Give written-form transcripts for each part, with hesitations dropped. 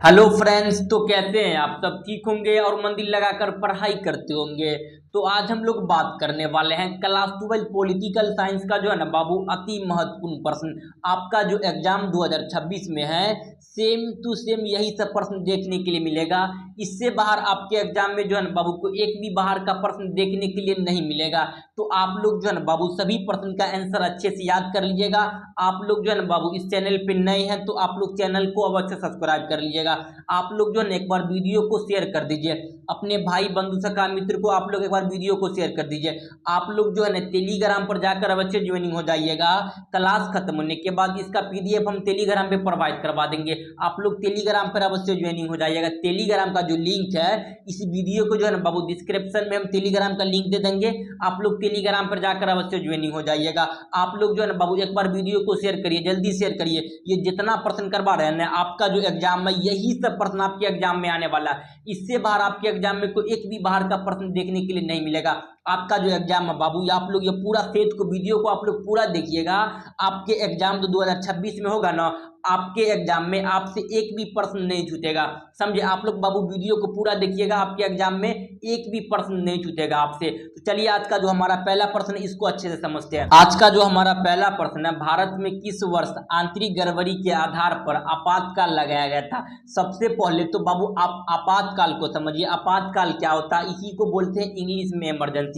Hello friends. तो कैसे हैं आप? सब ठीक होंगे और मन दिल लगाकर पढ़ाई करते होंगे। तो आज हम लोग बात करने वाले हैं क्लास 12 पॉलिटिकल साइंस का जो है ना बाबू अति महत्वपूर्ण प्रश्न। आपका जो एग्जाम 2026 में है सेम टू सेम यही सब प्रश्न देखने के लिए मिलेगा। इससे बाहर आपके एग्जाम में जो है ना बाबू को एक भी बाहर का प्रश्न देखने के लिए नहीं मिलेगा। तो आप लोग जो है ना बाबू सभी प्रश्न का आंसर अच्छे से याद कर लीजिएगा। आप लोग जो है ना बाबू इस चैनल पे नए हैं तो आप लोग चैनल को अवश्य सब्सक्राइब कर लीजिएगा। आप लोग जो है ना एक बार वीडियो को शेयर कर दीजिए अपने भाई बंधु सखा मित्र को। आप लोग एक बार वीडियो को शेयर कर दीजिए। आप लोग जो है ना टेलीग्राम पर जाकर अवश्य ज्वाइनिंग हो जाइएगा। क्लास खत्म होने के बाद इसका पीडीएफ हम टेलीग्राम पे प्रोवाइड करवा देंगे। आप लोग टेलीग्राम पर अवश्य ज्वाइनिंग हो जाइएगा। टेलीग्राम का जो लिंक है इस वीडियो को जो है ना बाबू डिस्क्रिप्शन में हम टेलीग्राम का लिंक दे देंगे। आप लोग टेलीग्राम पर जाकर अवश्य ज्वाइनिंग हो जाइएगा। आप लोग जो है ना बाबू एक बार वीडियो को शेयर करिए, जल्दी शेयर करिए। ये जितना प्रश्न करवा रहे हैं ना आपका जो एग्जाम है यही सब प्रश्न आपके एग्जाम में आने वाला है। इससे बाहर आपके एग्जाम में कोई एक भी बाहर का प्रश्न देखने के लिए नहीं मिलेगा। आपका जो एग्जाम है बाबू आप लोग ये पूरा सेट को वीडियो को आप लोग पूरा देखिएगा। आपके एग्जाम तो 2026 में होगा ना, आपके एग्जाम में आपसे एक भी प्रश्न नहीं छूटेगा। समझे? आप लोग बाबू वीडियो को पूरा देखिएगा, आपके एग्जाम में एक भी प्रश्न नहीं छूटेगा आपसे। तो चलिए आज का जो हमारा पहला प्रश्न है इसको अच्छे से समझते हैं। आज का जो हमारा पहला प्रश्न है, भारत में किस वर्ष आंतरिक गड़बड़ी के आधार पर आपातकाल लगाया गया था? सबसे पहले तो बाबू आप आपातकाल को समझिए। आपातकाल क्या होता है? इसी को बोलते हैं इंग्लिश में इमरजेंसी।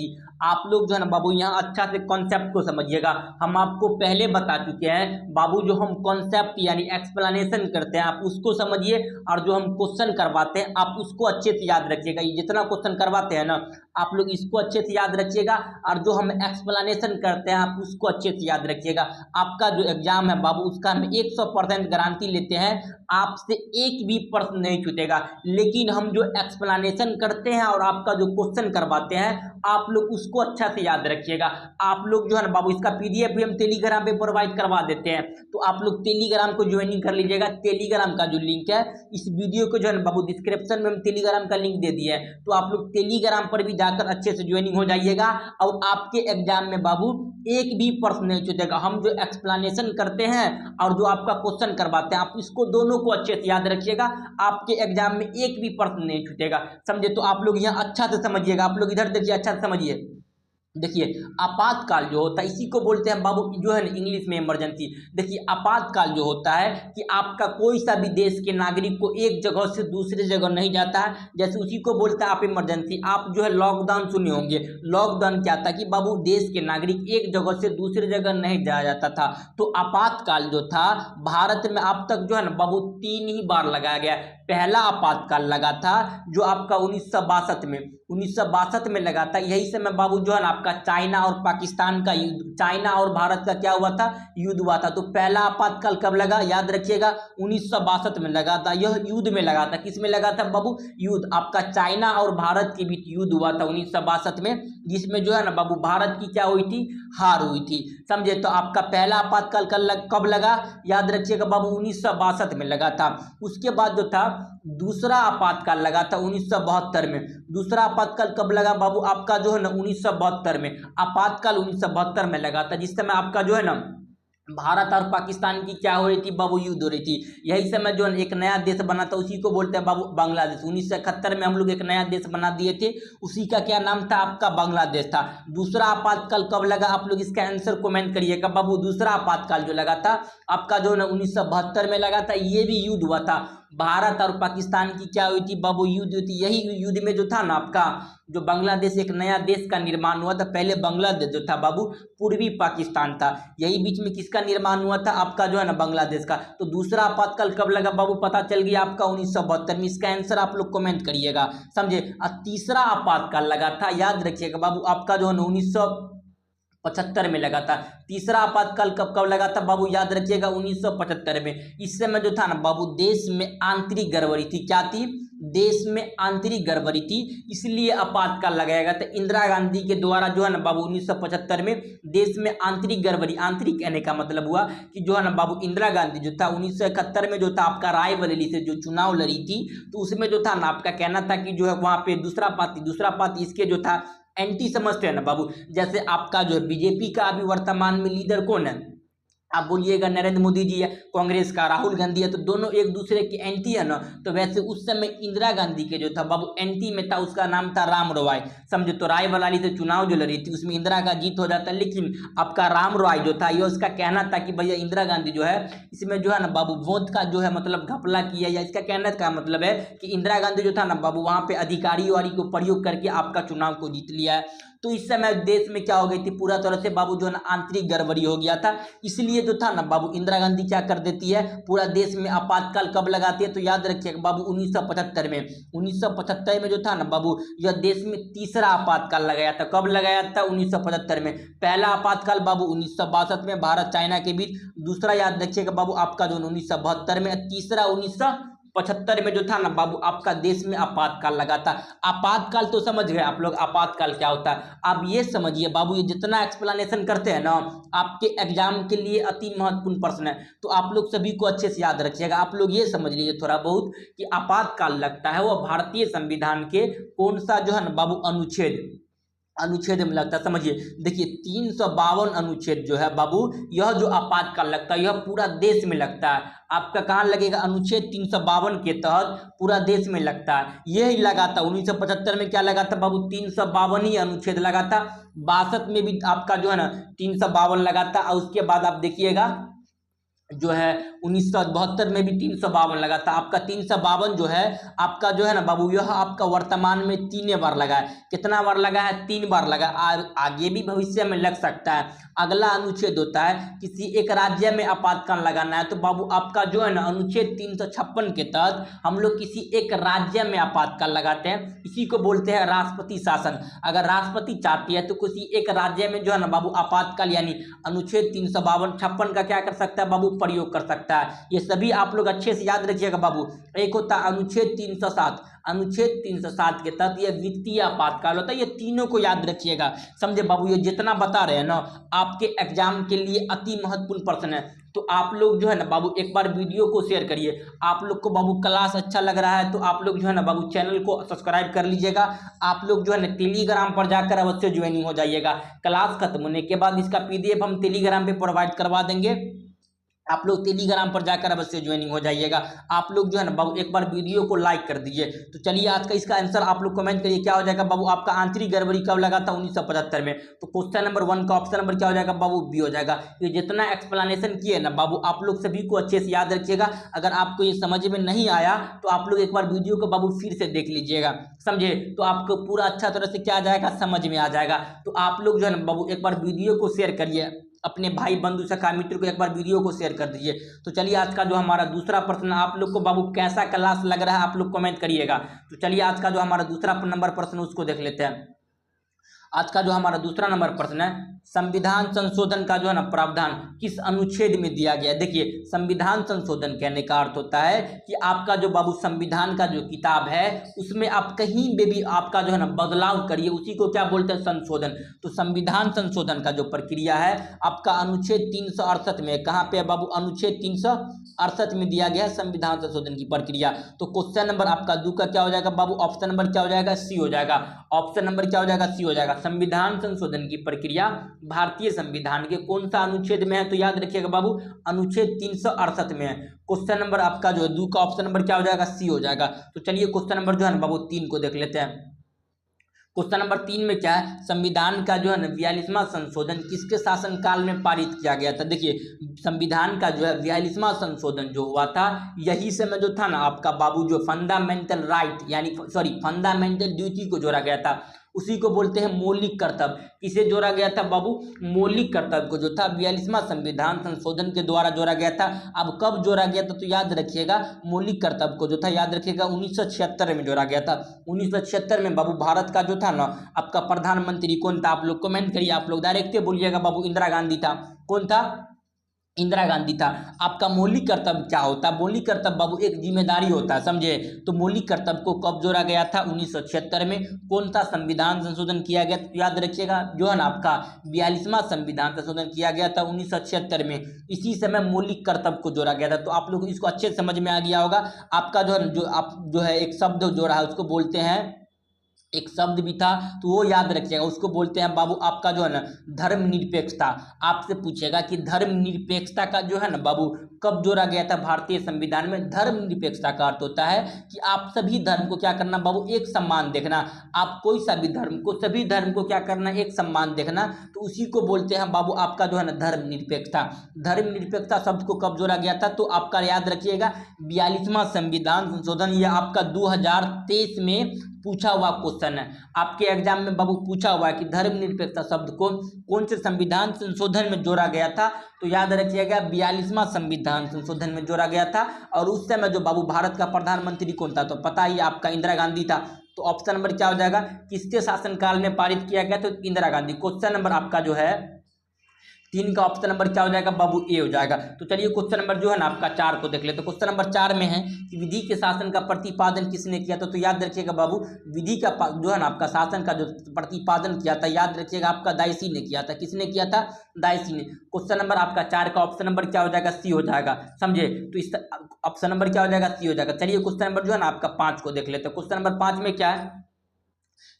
आप लोग जो है ना बाबू यहाँ अच्छा से कॉन्सेप्ट को समझिएगा। हम आपको पहले बता चुके हैं बाबू, जो हम कॉन्सेप्ट यानी एक्सप्लेनेशन करते हैं आप उसको समझिए, और जो हम क्वेश्चन करवाते हैं आप उसको अच्छे से याद रखिएगा। ये जितना क्वेश्चन करवाते हैं ना आप लोग इसको अच्छे से याद रखिएगा, और जो हम एक्सप्लेनेशन करते हैं आप उसको अच्छे से याद रखिएगा। आपका जो एग्जाम है बाबू उसका हम 100% गारंटी लेते हैं, आपसे एक भी प्रश्न नहीं छूटेगा। लेकिन हम जो एक्सप्लेनेशन करते हैं और आपका जो क्वेश्चन करवाते हैं आप लोग उसको अच्छा से याद रखिएगा। आप लोग जो है ना बाबू इसका पीडीएफ भी हम टेलीग्राम पे प्रोवाइड करवा देते हैं। तो आप लोग टेलीग्राम को ज्वाइनिंग कर लीजिएगा। टेलीग्राम का जो लिंक है इस वीडियो को जो है ना बाबू डिस्क्रिप्शन में हम टेलीग्राम का लिंक दे दिए हैं। तो आप लोग टेलीग्राम पर भी जाकर अच्छे से ज्वाइनिंग हो जाइएगा। और आपके एग्जाम में बाबू एक भी प्रश्न नहीं छूटेगा। हम जो एक्सप्लेनेशन करते हैं और जो आपका क्वेश्चन करवाते हैं आप इसको दोनों को अच्छे से याद रखिएगा। आपके एग्जाम में एक भी प्रश्न नहीं छूटेगा। समझे? तो आप लोग यहाँ अच्छा से समझिएगा। आप लोग इधर देखिए, अच्छा से समझिए। देखिए आपातकाल जो होता है इसी को बोलते हैं बाबू जो है ना इंग्लिश में इमरजेंसी। देखिए आपातकाल जो होता है कि आपका कोई सा भी देश के नागरिक को एक जगह से दूसरी जगह नहीं जाता है, जैसे उसी को बोलता है आप इमरजेंसी। आप जो है लॉकडाउन सुने होंगे। लॉकडाउन क्या था कि बाबू देश के नागरिक एक जगह से दूसरी जगह नहीं जाया जाता था। तो आपातकाल जो था भारत में अब तक जो है ना बाबू 3 ही बार लगाया गया। पहला आपातकाल लगा था जो आपका 1962 में लगा था। यही समय बाबू जो है ना आपका चाइना और पाकिस्तान का युद्ध, चाइना और भारत का क्या हुआ था? युद्ध हुआ था। तो पहला आपातकाल कब लगा? याद रखिएगा 1962 में लगा था। यह युद्ध में लगा था। किस में लगा था बाबू? युद्ध। आपका चाइना और भारत के बीच युद्ध हुआ था 1962 में, जिसमें जो है ना बाबू भारत की क्या हुई थी? हार हुई थी। समझे? तो आपका पहला आपातकाल कब लगा? याद रखिएगा बाबू 1962 में लगा था। उसके बाद जो था दूसरा आपातकाल लगा था 1972 में। दूसरा आपातकाल कब लगा बाबू? आपका जो है ना 1972 में। आपातकाल 1972 में लगा था, जिस समय आपका जो है ना भारत और पाकिस्तान की क्या हो रही थी बाबू? युद्ध हो रही थी। यही समय जो एक नया देश बना था उसी को बोलते हैं बाबू बांग्लादेश। 1971 में हम लोग एक नया देश बना दिए थे, उसी का क्या नाम था? आपका बांग्लादेश था। दूसरा आपातकाल कब लगा? आप लोग इसका आंसर कमेंट करिएगा बाबू। दूसरा आपातकाल जो लगा था आपका जो है ना 1972 में लगा था। ये भी युद्ध हुआ था। भारत और पाकिस्तान की क्या हुई थी बाबू? युद्ध हुई थी। यही युद्ध में जो था ना आपका जो बांग्लादेश एक नया देश का निर्माण हुआ था। पहले बांग्लादेश जो था बाबू पूर्वी पाकिस्तान था। यही बीच में किसका निर्माण हुआ था? आपका जो है ना बांग्लादेश का। तो दूसरा आपातकाल कब लगा बाबू? पता चल गया आपका 1972 में। इसका आंसर आप लोग कमेंट करिएगा। समझे? और तीसरा आपातकाल लगा था, याद रखिएगा बाबू, आपका जो है ना 1975 में लगा था। तीसरा आपातकाल कब लगा था बाबू? याद रखिएगा 1975 में। इस समय जो था ना बाबू देश में आंतरिक गड़बड़ी थी। क्या थी? देश में आंतरिक गड़बड़ी थी, इसलिए आपातकाल लगाया गया था। इंदिरा गांधी के द्वारा जो है ना बाबू 1975 में देश में आंतरिक गड़बड़ी, आंतरिक कहने का मतलब हुआ कि जो है ना बाबू इंदिरा गांधी जो था 1971 में जो था आपका रायबरेली से जो चुनाव लड़ी थी, तो उसमें जो था ना आपका कहना था कि जो है वहां पे दूसरा पार्टी इसके जो था एंटी समझते हैं ना बाबू। जैसे आपका जो है बीजेपी का अभी वर्तमान में लीडर कौन है? आप बोलिएगा नरेंद्र मोदी जी है, कांग्रेस का राहुल गांधी है, तो दोनों एक दूसरे के एंटी है ना। तो वैसे उस समय इंदिरा गांधी के जो था बाबू एंटी में था, उसका नाम था राम रॉय, समझे। तो रायबरेली से चुनाव जो लड़ी थी उसमें इंदिरा का जीत हो जाता, लेकिन आपका राम रॉय जो था, ये उसका कहना था कि भैया इंदिरा गांधी जो है इसमें जो है ना बाबू वोट का जो है मतलब घपला किया, या इसका कहने का मतलब है कि इंदिरा गांधी जो था ना बाबू वहां पे अधिकारी वारी को प्रयोग करके आपका चुनाव को जीत लिया है। तो इस समय देश में क्या हो गई थी, पूरा तरह से बाबू जो है ना आंतरिक गड़बड़ी हो गया था। इसलिए जो था ना बाबू इंदिरा गांधी क्या कर देती है, पूरा देश में आपातकाल कब लगाती है, तो याद रखिएगा बाबू 1975 में। 1975 में जो था ना बाबू यह देश में तीसरा आपातकाल लगाया था। कब लगाया था, 1975 में। पहला आपातकाल बाबू 1962 में भारत चाइना के बीच, दूसरा याद रखिएगा बाबू आपका जो 1972 में, तीसरा 1975 में जो था ना बाबू आपका देश में आपातकाल लगा था। आपातकाल तो समझ गए आप लोग, आपातकाल क्या होता है। आप ये समझिए बाबू, ये जितना एक्सप्लेनेशन करते हैं ना आपके एग्जाम के लिए अति महत्वपूर्ण प्रश्न है, तो आप लोग सभी को अच्छे से याद रखिएगा। आप लोग ये समझ लीजिए थोड़ा बहुत कि आपातकाल लगता है वो भारतीय संविधान के कौन सा जो है ना बाबू अनुच्छेद में लगता है, समझिए। देखिए 352 अनुच्छेद जो है बाबू, यह जो आपातकाल लगता है यह पूरा देश में लगता है। आपका कहाँ लगेगा, अनुच्छेद 352 के तहत पूरा देश में लगता है। यही लगा था 1975 में, क्या लगा था बाबू, 352 ही अनुच्छेद लगा था। 62 में भी आपका जो है ना 352 लगा था, और उसके बाद आप देखिएगा जो है 1972 में भी 352 लगा था। आपका 352 जो है आपका जो है ना बाबू, यह आपका वर्तमान में 3 बार लगा है। कितना बार लगा है, 3 बार लगा। आगे भी भविष्य में लग सकता है। अगला अनुच्छेद होता है किसी एक राज्य में आपातकाल लगाना है, तो बाबू आपका जो है ना अनुच्छेद 356 के तहत हम लोग किसी एक राज्य में आपातकाल लगाते हैं। इसी को बोलते हैं राष्ट्रपति शासन। अगर राष्ट्रपति चाहती है तो किसी एक राज्य में जो है ना बाबू आपातकाल यानी अनुच्छेद 352-56 का क्या कर सकता है बाबू, प्रयोग कर सकता है। ये सभी आप लोग अच्छे से याद रखिएगा बाबू। एक होता है अनुच्छेद 307, अनुच्छेद 307 के तहत यह वित्तीय आपातकाल होता है। ये तीनों को याद रखिएगा, समझे बाबू। ये जितना बता रहे हैं ना आपके एग्जाम के लिए अति महत्वपूर्ण प्रश्न है। तो आप लोग जो है ना बाबू एक बार वीडियो को शेयर करिए। आप लोग को बाबू क्लास अच्छा लग रहा है तो आप लोग जो है ना बाबू चैनल को सब्सक्राइब कर लीजिएगा। आप लोग जो है ना टेलीग्राम पर जाकर अवश्य ज्वाइनिंग हो जाइएगा। क्लास खत्म होने के बाद इसका PDF हम टेलीग्राम पे प्रोवाइड करवा देंगे। आप लोग टेलीग्राम पर जाकर अवश्य ज्वाइनिंग हो जाइएगा। आप लोग जो है ना बाबू एक बार वीडियो को लाइक कर दीजिए। तो चलिए आज का इसका आंसर आप लोग कमेंट करिए, क्या हो जाएगा बाबू। आपका आंतरिक गड़बड़ी कब लगा था, 1975 में। तो क्वेश्चन नंबर 1 का ऑप्शन नंबर क्या हो जाएगा बाबू, बी हो जाएगा। ये जितना एक्सप्लेनेशन किए ना बाबू आप लोग सभी को अच्छे से याद रखिएगा। अगर आपको ये समझ में नहीं आया तो आप लोग एक बार वीडियो को बाबू फिर से देख लीजिएगा, समझे। तो आपको पूरा अच्छा तरह से क्या आ जाएगा, समझ में आ जाएगा। तो आप लोग जो है ना बाबू एक बार वीडियो को शेयर करिए, अपने भाई बंधु सखा मित्र को एक बार वीडियो को शेयर कर दीजिए। तो चलिए आज का जो हमारा दूसरा प्रश्न, आप लोग को बाबू कैसा क्लास लग रहा है आप लोग कमेंट करिएगा। तो चलिए आज का जो हमारा दूसरा नंबर प्रश्न उसको देख लेते हैं। आज का जो हमारा दूसरा नंबर प्रश्न है, संविधान संशोधन का जो है ना प्रावधान किस अनुच्छेद में दिया गया है। देखिए संविधान संशोधन कहने का अर्थ होता है कि आपका जो बाबू संविधान का जो किताब है उसमें आप कहीं पे भी आपका जो है ना बदलाव करिए, उसी को क्या बोलते हैं, संशोधन। तो संविधान संशोधन का जो प्रक्रिया है आपका अनुच्छेद 368 में, कहाँ पे है बाबू, अनुच्छेद 368 में दिया गया है संविधान संशोधन की प्रक्रिया। तो क्वेश्चन नंबर आपका 2 का क्या हो जाएगा बाबू, ऑप्शन नंबर क्या हो जाएगा, सी हो जाएगा। ऑप्शन नंबर क्या हो जाएगा, सी हो जाएगा। संविधान संशोधन की प्रक्रिया भारतीय संविधान के कौन सा अनुच्छेद में है, तो याद रखिएगा बाबू अनुच्छेद 368 में है। क्वेश्चन नंबर आपका जो है 2 का ऑप्शन नंबर क्या हो जाएगा, सी हो जाएगा। तो चलिए क्वेश्चन नंबर जो है ना बाबू 3 को देख लेते हैं। क्वेश्चन नंबर 3 में क्या है, संविधान का जो है ना 42वां संशोधन किसके शासनकाल में पारित किया गया था। देखिए संविधान का जो है 42वां संशोधन जो हुआ था, यही समय जो था ना आपका बाबू जो फंडामेंटल राइट यानी फंडामेंटल ड्यूटी को जोड़ा गया था, उसी को बोलते हैं मौलिक कर्तव्य। किसे जोड़ा गया था बाबू, मौलिक कर्तव्य को जो था 42वां संविधान संशोधन के द्वारा जोड़ा गया था। अब कब जोड़ा गया था, तो याद रखिएगा मौलिक कर्तव्य को जो था याद रखिएगा 1976 में जोड़ा गया था। 1976 में बाबू भारत का जो था ना आपका प्रधानमंत्री कौन था, आप लोग कमेंट करिए। आप लोग डायरेक्ट बोलिएगा बाबू इंदिरा गांधी था। कौन था, इंदिरा गांधी था। आपका मौलिक कर्तव्य क्या होता है, मौलिक कर्तव्य बाबू एक जिम्मेदारी होता है, समझे। तो मौलिक कर्तव्य को कब जोड़ा गया था, 1976 में। कौन सा संविधान संशोधन किया गया, तो याद रखिएगा जो है ना आपका 42वां संविधान संशोधन किया गया था 1976 में। इसी समय मौलिक कर्तव्य को जोड़ा गया था। तो आप लोग इसको अच्छे से समझ में आ गया होगा। आपका जो है एक शब्द जोड़ा है उसको बोलते हैं एक शब्द भी था, तो वो याद रखिएगा, उसको बोलते हैं बाबू आपका जो है ना धर्मनिरपेक्षता। आपसे पूछेगा कि धर्मनिरपेक्षता का जो है ना बाबू कब जोड़ा गया था भारतीय संविधान में। धर्मनिरपेक्षता का अर्थ होता है कि आप सभी धर्म को क्या करना बाबू, एक सम्मान देखना। आप कोई सा भी धर्म को, सभी धर्म को क्या करना, एक सम्मान देखना, तो उसी को बोलते हैं बाबू आपका जो है ना धर्मनिरपेक्षता। धर्मनिरपेक्षता शब्द को कब जोड़ा गया था, तो आपका याद रखिएगा 42वां संविधान संशोधन, यह आपका 2023 में पूछा हुआ क्वेश्चन है। आपके एग्जाम में बाबू पूछा हुआ है कि धर्मनिरपेक्षता शब्द को कौन से संविधान संशोधन में जोड़ा गया था, तो याद रखिएगा 42वां संविधान संशोधन में जोड़ा गया था। और उस समय जो बाबू भारत का प्रधानमंत्री कौन था, तो पता ही आपका इंदिरा गांधी था। तो ऑप्शन नंबर क्या हो जाएगा, किसके शासनकाल में पारित किया गया, तो इंदिरा गांधी। क्वेश्चन नंबर आपका जो है 3 का ऑप्शन नंबर क्या हो जाएगा बाबू, ए हो जाएगा। तो चलिए क्वेश्चन नंबर जो है ना आपका 4 को देख लेते। तो क्वेश्चन नंबर 4 में है कि विधि के शासन का प्रतिपादन किसने किया था, तो याद रखिएगा बाबू विधि का जो है ना आपका शासन का जो प्रतिपादन किया था, याद रखिएगा आपका दाइसी ने किया था। किसने किया था, दाइसी ने। क्वेश्चन नंबर आपका 4 का ऑप्शन नंबर क्या हो जाएगा, सी हो जाएगा, समझे। तो इस ऑप्शन नंबर क्या हो जाएगा, सी हो जाएगा। चलिए क्वेश्चन नंबर जो है ना आपका 5 को देख लेते। क्वेश्चन नंबर 5 में क्या है,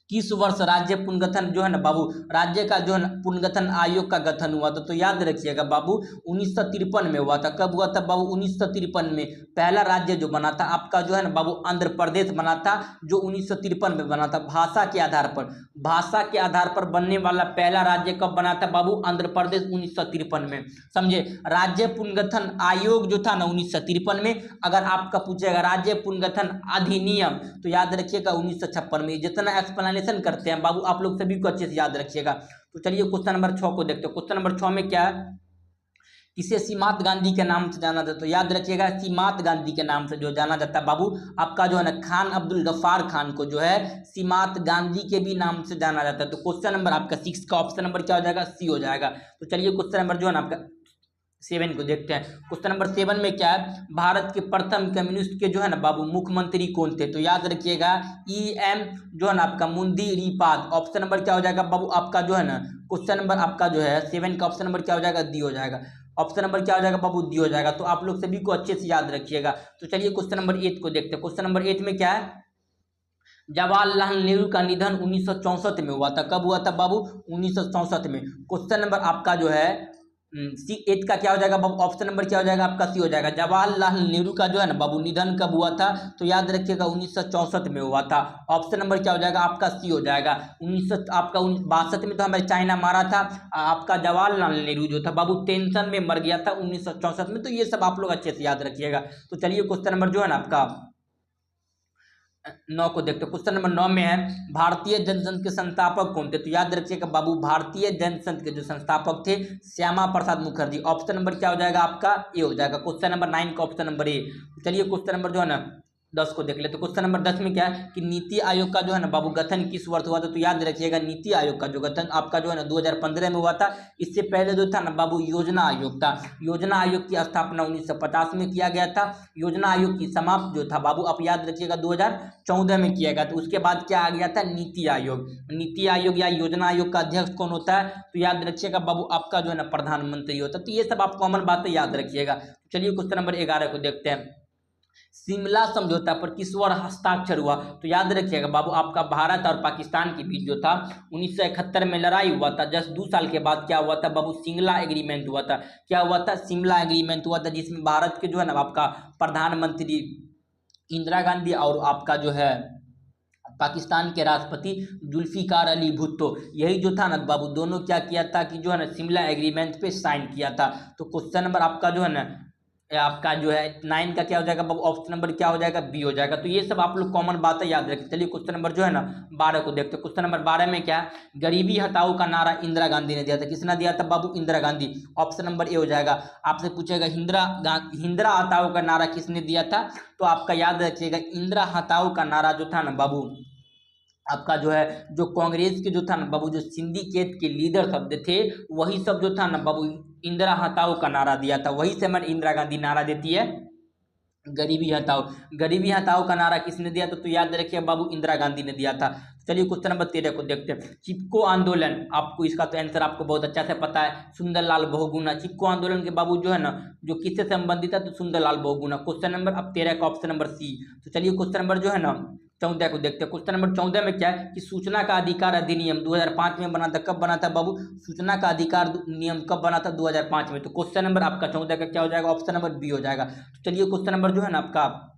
किस वर्ष राज्य पुनर्गठन जो है ना बाबू, राज्य का जो है ना पुनर्गठन आयोग का गठन हुआ था, तो याद रखिएगा बाबू 1953 में हुआ था। कब हुआ था बाबू, 1953 में। पहला राज्य जो बना था आपका जो है ना बाबू आंध्र प्रदेश बना था, जो 1953 में बना था। भाषा के आधार पर, भाषा के आधार पर बनने वाला पहला राज्य कब बना था बाबू, आंध्र प्रदेश 1953 में, समझे। राज्य पुनर्गठन आयोग जो था ना 1953 में। अगर आपका पूछेगा राज्य पुनर्गठन अधिनियम, तो याद रखिएगा 1956 में। जितना एक्सप्लेनेशन करते हैं बाबू आप लोग सभी को अच्छे से याद रखिएगा। तो चलिए क्वेश्चन नंबर 6 को देखते हो। क्वेश्चन नंबर 6 में क्या है, किसे सीमांत गांधी के नाम से जाना जाता है, तो याद रखिएगा सीमांत गांधी के नाम से जो जाना जाता है बाबू आपका जो है ना खान अब्दुल गफ्फार खान को जो है सीमांत गांधी के भी नाम से जाना जाता है। तो क्वेश्चन नंबर आपका 6 का ऑप्शन नंबर क्या हो जाएगा, सी हो जाएगा। तो चलिए क्वेश्चन नंबर जो है ना आपका 7 को देखते हैं। क्वेश्चन नंबर 7 में क्या है, भारत के प्रथम कम्युनिस्ट के जो है ना बाबू मुख्यमंत्री कौन थे, तो याद रखिएगा EM जो है ना आपका मुंदीरीपाद। ऑप्शन नंबर क्या हो जाएगा बाबू आपका जो है ना, क्वेश्चन नंबर आपका जो है 7 का ऑप्शन नंबर क्या हो जाएगा, डी हो जाएगा। ऑप्शन नंबर क्या हो जाएगा बाबू, डी हो जाएगा। तो आप लोग सभी को अच्छे से याद रखिएगा। तो चलिए क्वेश्चन नंबर 8 को देखते हैं। क्वेश्चन नंबर 8 में क्या है, जवाहरलाल नेहरू का निधन 1964 में हुआ था। कब हुआ था बाबू, 1964 में। क्वेश्चन नंबर आपका जो है सी 8 का क्या हो जाएगा बाबू, ऑप्शन नंबर क्या हो जाएगा आपका, सी हो जाएगा। जवाहरलाल नेहरू का जो है ना बाबू निधन कब हुआ था, तो याद रखिएगा 1964 में हुआ था। ऑप्शन नंबर क्या हो जाएगा आपका, सी हो जाएगा। 1962 में तो हमारे चाइना मारा था। आपका जवाहरलाल नेहरू जो था बाबू टेंशन में मर गया था 1964 में। तो ये सब आप लोग अच्छे से याद रखिएगा। तो चलिए क्वेश्चन नंबर जो है ना आपका 9 को देखते हो। क्वेश्चन नंबर 9 में है भारतीय जनसंघ के संस्थापक कौन थे, तो याद रखिएगा बाबू भारतीय जनसंघ के जो संस्थापक थे श्यामा प्रसाद मुखर्जी। ऑप्शन नंबर क्या हो जाएगा आपका, ए हो जाएगा। क्वेश्चन नंबर 9 का ऑप्शन नंबर ए। चलिए क्वेश्चन नंबर जो है ना 10 को देख लेते। क्वेश्चन नंबर 10 में क्या है कि नीति आयोग का जो है ना बाबू गठन किस वर्ष हुआ था, तो याद रखिएगा नीति आयोग का जो गठन आपका जो है ना 2015 में हुआ था। इससे पहले जो था ना बाबू योजना आयोग था। योजना आयोग की स्थापना 1950 में किया गया था। योजना आयोग की समाप्त जो था बाबू आप याद रखिएगा 2014 में किया गया था। उसके बाद क्या आ गया था, नीति आयोग। नीति आयोग या योजना आयोग का अध्यक्ष कौन होता है, तो याद रखिएगा बाबू आपका जो है ना प्रधानमंत्री होता है। तो ये सब आप कॉमन बातें याद रखिएगा। चलिए क्वेश्चन नंबर 11 को देखते हैं। शिमला समझौता पर किस वर्ष हस्ताक्षर हुआ, तो याद रखिएगा बाबू आपका भारत और पाकिस्तान के बीच जो था 1971 में लड़ाई हुआ था। जस्ट 2 साल के बाद क्या हुआ था बाबू, शिमला एग्रीमेंट हुआ था। क्या हुआ था, शिमला एग्रीमेंट हुआ था, जिसमें भारत के जो है ना आपका प्रधानमंत्री इंदिरा गांधी और आपका जो है पाकिस्तान के राष्ट्रपति जुल्फिकार अली भुट्टो, यही जो था ना बाबू दोनों क्या किया था कि जो है ना शिमला एग्रीमेंट पे साइन किया था। तो क्वेश्चन नंबर आपका जो है ना आपका जो है 9 का क्या हो जाएगा बाबू, ऑप्शन नंबर क्या हो जाएगा, बी हो जाएगा। तो ये सब आप लोग कॉमन बातें याद रखें। चलिए क्वेश्चन नंबर जो है ना 12 को देखते हैं। क्वेश्चन नंबर 12 में क्या है, गरीबी हटाओ का नारा इंदिरा गांधी ने दिया था। किसने दिया था बाबू, Indira Gandhi. Option number A हो जाएगा। आपसे पूछेगा इंदिरा हटाओ का नारा किसने दिया था, तो आपका याद रखिएगा इंदिरा हटाओ का नारा जो था ना बाबू आपका जो है जो कांग्रेस के जो था ना बाबू जो सिंडिकेट के लीडर शब्द थे वही सब जो था ना बाबू इंदिरा हटाओ का नारा दिया था। वही से मैंने इंदिरा गांधी नारा देती है गरीबी हटाओ। गरीबी हटाओ का नारा किसने दिया था, तो याद रखिए बाबू इंदिरा गांधी ने दिया था। चलिए क्वेश्चन नंबर 13 को देखते हैं। चिपको आंदोलन, आपको इसका तो आंसर आपको बहुत अच्छा से पता है, सुंदरलाल बहुगुणा। चिपको आंदोलन के बाबू जो है ना जो किससे संबंधित है, तो सुंदरलाल बहुगुणा। क्वेश्चन नंबर अब 13 का ऑप्शन नंबर सी। तो चलिए क्वेश्चन नंबर जो है ना 14 को देखते हैं। क्वेश्चन नंबर 14 में क्या है कि सूचना का अधिकार अधिनियम 2005 में बना था। कब बना था बाबू? सूचना का अधिकार नियम कब बना था? 2005 में। तो क्वेश्चन नंबर आपका 14 का क्या हो जाएगा? ऑप्शन नंबर बी हो जाएगा। तो चलिए क्वेश्चन नंबर जो है ना आपका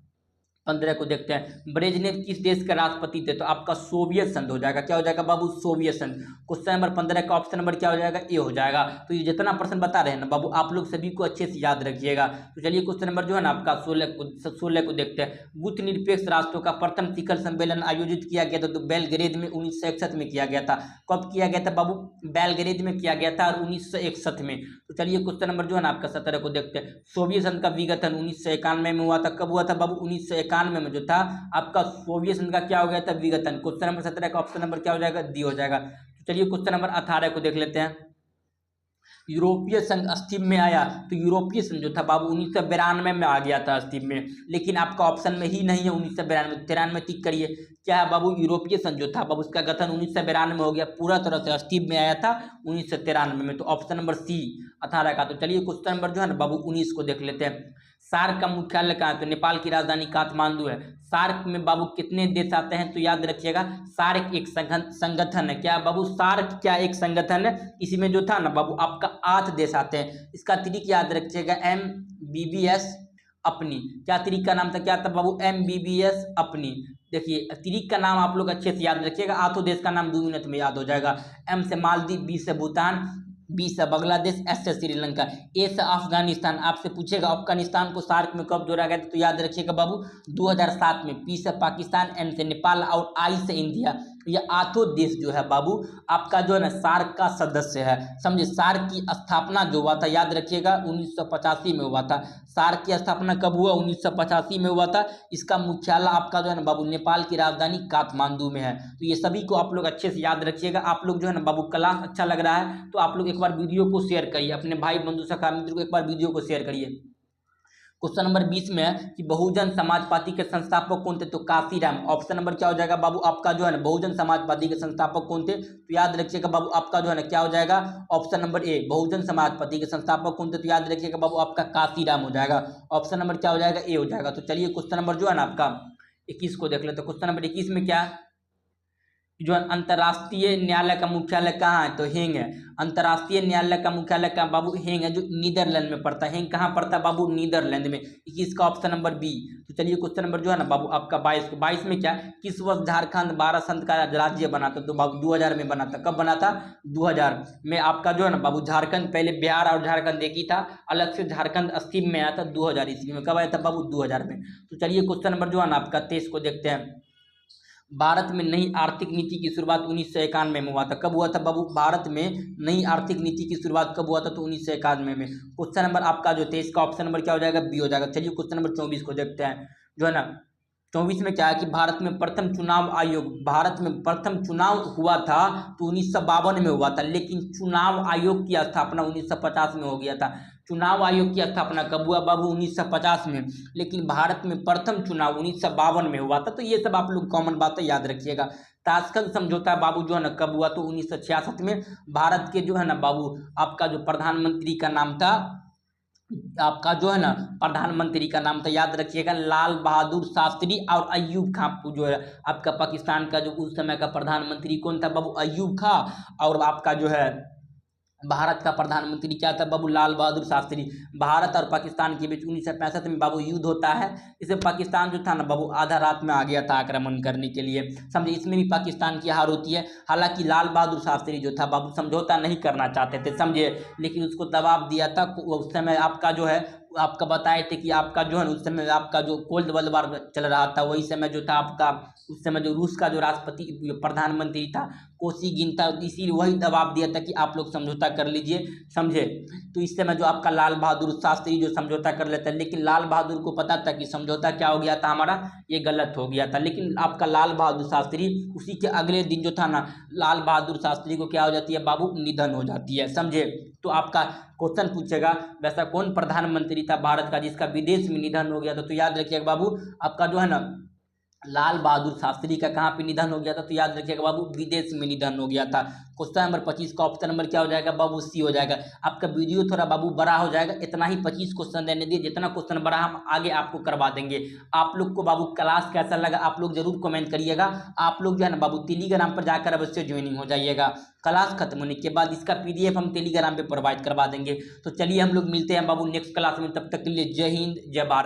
15 को देखते हैं। ब्रेजनेव किस देश के राष्ट्रपति थे? तो आपका सोवियत संघ हो जाएगा। क्या हो जाएगा बाबू? सोवियत संघ। क्वेश्चन नंबर 15 का ऑप्शन नंबर क्या हो जाएगा? ए हो जाएगा। तो ये जितना प्रश्न बता रहे हैं ना बाबू, आप लोग सभी को अच्छे से याद रखिएगा। तो चलिए क्वेश्चन नंबर जो है ना आपका 16 को देखते हैं। गुट निरपेक्ष राष्ट्रों का प्रथम शिखर सम्मेलन आयोजित किया गया था तो बेलग्रेद में 1961 में किया गया था। कब किया गया था बाबू? बेलग्रेद में किया गया था और 1961 में। तो चलिए क्वेश्चन नंबर जो है ना आपका 17 को देखते हैं। सोवियत संघ का विघटन 1991 में हुआ था। कब हुआ था बाबू? 1991 में जो था आपका सोवियत संघ का क्या हो गया था? विघटन। क्वेश्चन नंबर 17 का ऑप्शन नंबर क्या हो जाएगा? डी हो जाएगा। तो चलिए क्वेश्चन नंबर 18 को देख लेते हैं। यूरोपीय संघ अस्तित्व में आया तो यूरोपीय संघ जो था बाबू 1992 में आ गया था अस्तित्व में, लेकिन आपका ऑप्शन में ही नहीं है 1992। 93 टिक करिए। क्या है बाबू? यूरोपीय संघ जो था बाबू उसका गठन 1992 में हो गया, पूरा तरह से अस्तित्व में आया था 1993 में। तो ऑप्शन नंबर सी 18 का। तो चलिए क्वेश्चन नंबर जो है ना बाबू 19 को देख लेते हैं। सार्क का मुख्यालय कहाँ है? तो नेपाल की राजधानी काठमांडू है। सार्क में बाबू कितने देश आते हैं? तो याद रखिएगा सार्क एक संगठन है। क्या बाबू? सार्क क्या एक संगठन है? इसी में जो था ना बाबू आपका 8 देश आते हैं। इसका तरीक याद रखिएगा MBBS अपनी। क्या तरीक का नाम था? क्या था बाबू? MBBS अपनी। देखिए तरीक का नाम आप लोग अच्छे से याद रखिएगा। 8 देश का नाम 2 मिनट में याद हो जाएगा। M से मालदीव, B से भूटान, बी से बांग्लादेश, एस से श्रीलंका, ए से अफगानिस्तान। आपसे पूछेगा अफगानिस्तान को सार्क में कब जोड़ा गया? तो याद रखिएगा बाबू 2007 में। पी से पाकिस्तान, एन से नेपाल और आई से इंडिया। ये 8 देश जो है बाबू आपका जो है ना सार्क का सदस्य है। समझे? सार्क की स्थापना जो हुआ था याद रखिएगा 1985 में हुआ था। सार्क की स्थापना कब हुआ? 1985 में हुआ था। इसका मुख्यालय आपका जो है ना बाबू नेपाल की राजधानी काठमांडू में है। तो ये सभी को आप लोग अच्छे से याद रखिएगा। आप लोग जो है ना बाबू क्लास अच्छा लग रहा है तो आप लोग एक बार वीडियो को शेयर करिए, अपने भाई बंधु सखा मित्र को एक बार वीडियो को शेयर करिए। क्वेश्चन नंबर 20 में है कि बहुजन समाज पार्टी के संस्थापक कौन थे? तो काशीराम। ऑप्शन नंबर क्या हो जाएगा बाबू आपका जो है ना बहुजन समाज पार्टी के संस्थापक कौन थे? तो याद रखिएगा बाबू आपका जो है ना क्या हो जाएगा? ऑप्शन नंबर ए बहुजन समाज पार्टी के संस्थापक कौन थे? तो याद रखिएगा बाबू आपका काशीराम हो जाएगा। ऑप्शन नंबर क्या हो जाएगा? ए हो जाएगा। तो चलिए क्वेश्चन नंबर जो है ना आपका 21 को देख लेते हैं। क्वेश्चन नंबर 21 में क्या है? जो अंतर्राष्ट्रीय न्यायालय का मुख्यालय कहाँ है? तो हेंग है। अंतर्राष्ट्रीय न्यायालय का मुख्यालय कहाँ बाबू? हेंग है, जो नीदरलैंड में पड़ता है। हेंग कहाँ पड़ता है बाबू? नीदरलैंड में। 21 का ऑप्शन नंबर बी। तो चलिए क्वेश्चन नंबर जो है ना बाबू आपका 22 में क्या? किस वर्ष झारखंड 12 संत का राज्य बना था? तो बाबू 2000 में बना था। कब बना था? 2000 में। आपका जो है ना बाबू झारखंड, पहले बिहार और झारखंड एक ही था, अलग से झारखंड अस्तित्व में आया था 2000 ईस्वी में। कब आया था बाबू? 2000 में। तो चलिए क्वेश्चन नंबर जो है ना आपका 23 को देखते हैं। भारत में नई आर्थिक नीति की शुरुआत 1991 में हुआ था। कब हुआ था बाबू? भारत में नई आर्थिक नीति की शुरुआत कब हुआ था? तो 1991 में। क्वेश्चन नंबर आपका जो 23 का ऑप्शन नंबर क्या हो जाएगा? बी हो जाएगा। चलिए क्वेश्चन नंबर 24 को देखते हैं। जो है ना 24 में क्या है कि भारत में प्रथम चुनाव आयोग, भारत में प्रथम चुनाव हुआ था तो 1952 में हुआ था, लेकिन चुनाव आयोग की स्थापना 1950 में हो गया था। चुनाव आयोग की स्थापना कब हुआ बाबू? 1950 में, लेकिन भारत में प्रथम चुनाव 1952 में हुआ था। तो ये सब आप लोग कॉमन बातें याद रखिएगा। ताशकंद समझौता बाबू जो है ना कब हुआ? तो 1966 में। भारत के जो है ना बाबू आपका जो प्रधानमंत्री का नाम था, आपका जो है ना प्रधानमंत्री का नाम था याद रखिएगा लाल बहादुर शास्त्री, और अयूब खां जो है आपका पाकिस्तान का जो उस समय का प्रधानमंत्री कौन था बाबू? अयूब खां। और आपका जो है भारत का प्रधानमंत्री क्या था बाबू? लाल बहादुर शास्त्री। भारत और पाकिस्तान के बीच 1965 में बाबू युद्ध होता है। इसे पाकिस्तान जो था ना बाबू आधा रात में आ गया था आक्रमण करने के लिए। समझे? इसमें भी पाकिस्तान की हार होती है। हालांकि लाल बहादुर शास्त्री जो था बाबू समझौता नहीं करना चाहते थे, समझे, लेकिन उसको दबाव दिया था। उस समय आपका जो है आपका बताए थे कि आपका जो है उस समय आपका जो कोल्ड वार चल रहा था, वही समय जो था आपका उस समय जो रूस का जो राष्ट्रपति प्रधानमंत्री था कोसिगिन था, इसी वही दबाव दिया था कि आप लोग समझौता कर लीजिए, समझे। तो इस समय जो आपका लाल बहादुर शास्त्री जो समझौता कर लेता है, लेकिन लाल बहादुर को पता था कि समझौता क्या हो गया था हमारा, ये गलत हो गया था। लेकिन आपका लाल बहादुर शास्त्री उसी के अगले दिन जो था ना लाल बहादुर शास्त्री को क्या हो जाती है बाबू? निधन हो जाती है, समझे। तो आपका क्वेश्चन पूछेगा वैसा कौन प्रधानमंत्री था भारत का जिसका विदेश में निधन हो गया था? तो याद रखिएगा बाबू आपका जो है ना लाल बहादुर शास्त्री का कहाँ पे निधन हो गया था? तो याद रखिएगा बाबू, विदेश में निधन हो गया था। क्वेश्चन नंबर 25 का ऑप्शन नंबर क्या हो जाएगा बाबू? सी हो जाएगा। आपका वीडियो थोड़ा बाबू बड़ा हो जाएगा, इतना ही 25 क्वेश्चन रहने दिए, जितना क्वेश्चन बड़ा हम आगे आपको करवा देंगे। आप लोग को बाबू क्लास कैसा लगा आप लोग जरूर कमेंट करिएगा। आप लोग जो है ना बाबू टेलीग्राम पर जाकर अवश्य ज्वाइनिंग हो जाइएगा। क्लास खत्म होने के बाद इसका PDF हम टेलीग्राम पे प्रोवाइड करवा देंगे। तो चलिए हम लोग मिलते हैं बाबू नेक्स्ट क्लास में, तब तक के लिए जय हिंद जय भारत।